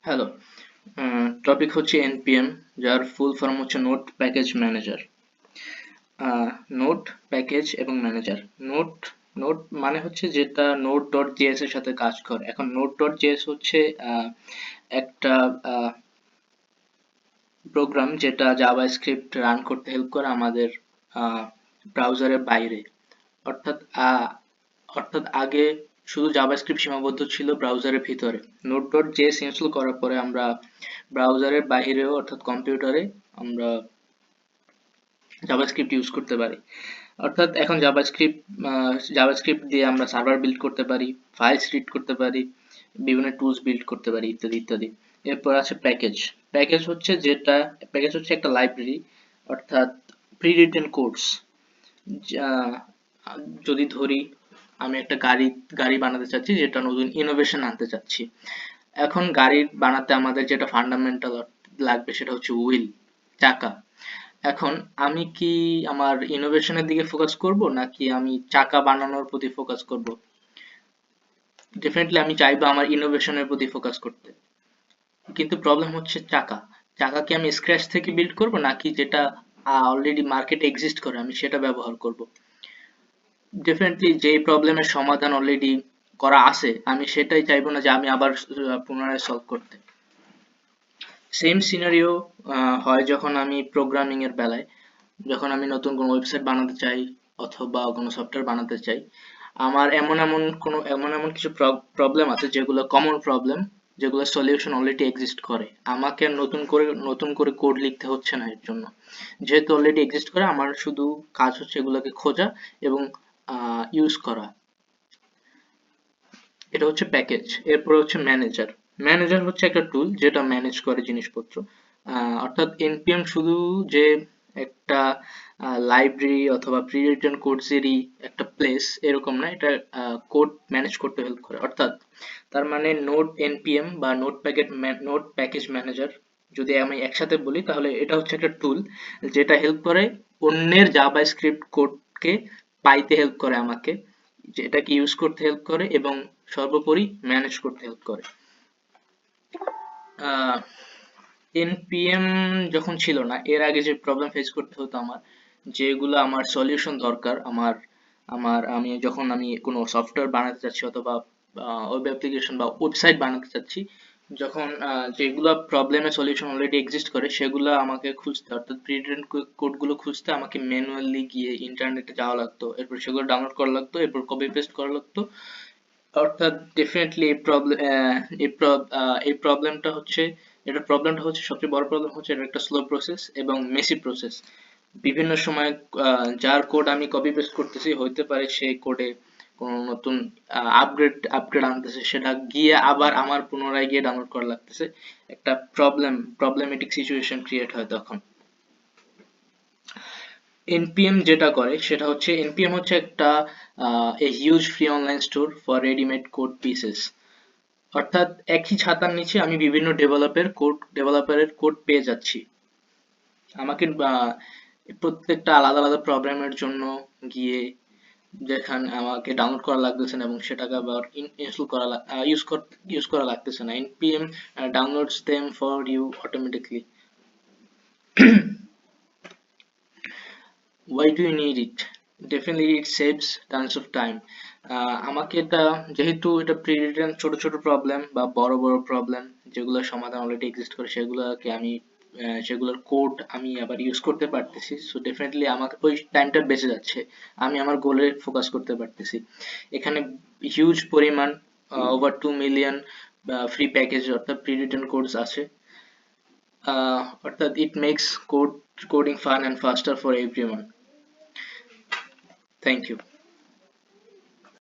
Hello, topic হচ্ছে npm, যার full form হচ্ছে note package manager. Note package এবং ম্যানেজার। নোট নোট মানে হচ্ছে যেটা নোট ডট জেএস এর সাথে কাজ করে। এখন নোট ডট জেএস হচ্ছে একটা প্রোগ্রাম যেটা জাভাস্ক্রিপ্ট রান করতে হেল্প করে আমাদের ব্রাউজারের বাইরে। অর্থাৎ অর্থাৎ আগে শুধু জাভাস্ক্রিপ্ট সীমাবদ্ধ ছিল ব্রাউজারের ভিতরে। নোট ডট জেএস ইনস্টল করার পরে আমরা ব্রাউজারের বাইরেও অর্থাৎ কম্পিউটারে আমরা জাভাস্ক্রিপ্ট ইউজ করতে পারি। অর্থাৎ এখন জাভাস্ক্রিপ্ট দিয়ে আমরা সার্ভার বিল্ড করতে পারি, ফাইলস রিড করতে পারি, বিভিন্ন টুলস বিল্ড করতে পারি ইত্যাদি ইত্যাদি। এরপর আছে প্যাকেজ। প্যাকেজ হচ্ছে যেটা প্যাকেজ হচ্ছে একটা লাইব্রেরি, অর্থাৎ প্রি রিটেন কোডস। যদি ধরি আমি একটা গাড়ি বানাতে চাচ্ছি, যেটা নতুন ইনোভেশন আনতে চাচ্ছি। এখন গাড়ি বানাতে আমাদের যেটা ফান্ডামেন্টাল লাগবে সেটা হচ্ছে হুইল, চাকা। এখন আমি কি আমার ইনোভেশনের দিকে ফোকাস করব নাকি আমি চাকা বানানোর প্রতি ফোকাস করব? ডেফিনেটলি আমি চাইবো আমার ইনোভেশনের প্রতি ফোকাস করতে। কিন্তু প্রবলেম হচ্ছে চাকা। চাকা কি আমি স্ক্র্যাচ থেকে বিল্ড করব নাকি যেটা অলরেডি মার্কেটে এক্সিস্ট করে আমি সেটা ব্যবহার করব? ডেফিনেটলি যে প্রবলেমের সমাধান অলরেডি করা আছে আমি সেটাই চাইবো না যে আমি আবার পুনরায় সলভ করতে। সেম সিনারিও হয় যখন আমি প্রোগ্রামিং এর বেলায়, যখন আমি নতুন কোনো ওয়েবসাইট বানাতে চাই অথবা কোনো সফটওয়্যার বানাতে চাই। আমার এমন এমন কিছু প্রবলেম আছে যেগুলো কমন প্রবলেম, যেগুলো সলিউশন অলরেডি এক্সিস্ট করে। আমাকে আর নতুন করে কোড লিখতে হচ্ছে না এর জন্য। যেহেতু অলরেডি এক্সিস্ট করে আমার শুধু কাজ হচ্ছে এগুলোকে খোঁজা এবং ইউজ করা। এটা হচ্ছে প্যাকেজ। এরপর হচ্ছে ম্যানেজার। ম্যানেজার হচ্ছে একটা টুল যেটা ম্যানেজ করে জিনিসপত্র। অর্থাৎ এনপিএম শুধু যে একটা লাইব্রেরি অথবা প্রি রিটেন কোডসেরই একটা প্লেস এরকম না, এটা কোড ম্যানেজ করতে হেল্প করে। অর্থাৎ তার মানে নোড এনপিএম বা নোড প্যাকেজ ম্যানেজার যদি আমি একসাথে বলি তাহলে এটা হচ্ছে একটা টুল যেটা হেল্প করে অন্যের জাভাস্ক্রিপ্ট কোডকে পাইতে হেল্প করে আমাকে, যেটাকে ইউজ করতে হেল্প করে এবং সর্বোপরি ম্যানেজ করতে হেল্প করে। এনপিএম যখন ছিল না এর আগে যে প্রবলেম ফেস করতে হতো আমার, যেগুলো আমার সলিউশন দরকার, আমার আমার আমি কোনো সফটওয়্যার বানাতে চাচ্ছি অথবা ওয়েব অ্যাপ্লিকেশন বা ওয়েবসাইট বানাতে চাচ্ছি, যখন যেগুলো প্রবলেমের সলিউশন অলরেডি এক্সিস্ট করে সেগুলো আমাকে খুঁজতে, অর্থাৎ প্রিন্টেড কোডগুলো খুঁজতে আমাকে ম্যানুয়ালি গিয়ে ইন্টারনেটে যাওয়া লাগতো, এরপর সেগুলো ডাউনলোড করা লাগতো, এরপর কপি পেস্ট করা লাগতো। অর্থাৎ ডেফিনেটলি এই প্রবলেমটা হচ্ছে, সবচেয়ে বড় প্রবলেম হচ্ছে এটা একটা স্লো প্রসেস এবং মেসি প্রসেস। বিভিন্ন সময় যার কোড আমি কপি পেস্ট করতেছি হইতে পারে সেই কোডে কোনো নতুন আপগ্রেড আনতেছে, সেটা গিয়ে আবার আমার পুনরায় গিয়ে ডাউনলোড করা লাগতেছে। একটা প্রবলেমেটিক সিচুয়েশন ক্রিয়েট হয় তখন। এনপিএম যেটা করে সেটা হচ্ছে, এনপিএম হচ্ছে একটা a huge free online store for readymade code pieces. অর্থাৎ একই ছাতার নিচে আমি বিভিন্ন ডেভেলপারের কোড পেয়ে যাচ্ছি। আমাকে প্রত্যেকটা আলাদা আলাদা প্রবলেমের জন্য গিয়ে যেখানে আমাকে ডাউনলোড করা লাগতেছে না এবং সেটাকে আবার ইনস্টল করা ইউজ করা লাগতেছে না। npm downloads them for you automatically. Why do you need it? Definitely it saves tons of time. আমাকে এটা, যেহেতু এটা প্রি রিটেন ছোট ছোট প্রবলেম বা বড় বড় প্রবলেম যেগুলোর সমাধান অলরেডি এক্সিস্ট করে সেগুলোকে আমি সেগুলোর কোড আমি আবার ইউজ করতে পারতেছি, সো ডেফিনেটলি আমাকে ওই টাইমটা বেঁচে যাচ্ছে, আমি আমার গোলে ফোকাস করতে পারতেছি। এখানে হিউজ পরিমাণ ওভার 2 মিলিয়ন ফ্রি প্যাকেজ অর্থাৎ প্রি রিটেন কোডস আছে। অর্থাৎ it makes coding fun and faster for everyone. Thank you.